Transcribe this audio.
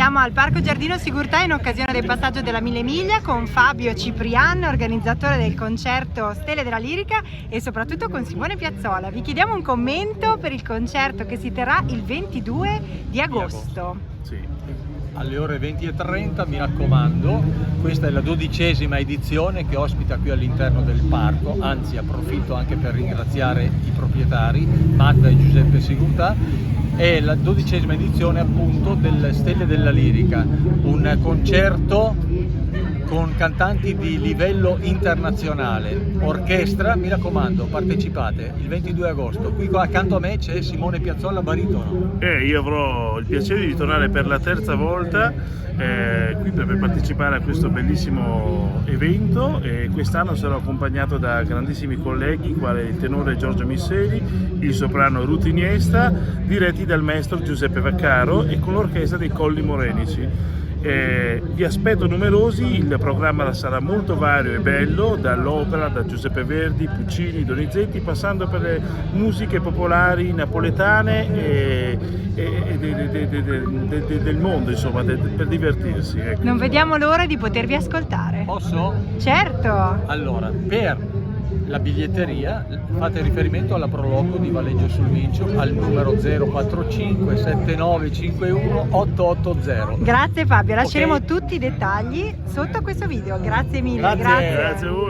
Siamo al Parco Giardino Sigurtà in occasione del passaggio della Mille Miglia con Fabio Ciprian, organizzatore del concerto Stelle della Lirica, e soprattutto con Simone Piazzolla. Vi chiediamo un commento per il concerto che si terrà il 22 di agosto. Sì, alle ore 20:30, mi raccomando. Questa è la 12ª edizione che ospita qui all'interno del parco, anzi approfitto anche per ringraziare i proprietari, Magda e Giuseppe Sigurtà. È la 12ª edizione appunto delle Stelle della Lirica, un concerto con cantanti di livello internazionale, orchestra. Mi raccomando, partecipate il 22 agosto. Qui accanto a me c'è Simone Piazzolla, baritono. Io avrò il piacere di ritornare per la terza volta qui per partecipare a questo bellissimo evento, e quest'anno sarò accompagnato da grandissimi colleghi quali il tenore Giorgio Misseri, il soprano Ruth Iniesta, diretti dal maestro Giuseppe Vaccaro e con l'orchestra dei Colli Morenici. Vi aspetto numerosi, il programma sarà molto vario e bello, dall'opera, da Giuseppe Verdi, Puccini, Donizetti, passando per le musiche popolari napoletane e del mondo, insomma, per divertirsi. Ecco. Non vediamo l'ora di potervi ascoltare. Posso? Certo! Allora, per la biglietteria fate riferimento alla Proloco di Valeggio sul Mincio al numero 045 7951 880. Grazie Fabio, lasceremo Ok. tutti i dettagli sotto questo video. Grazie mille. Grazie. Grazie a voi.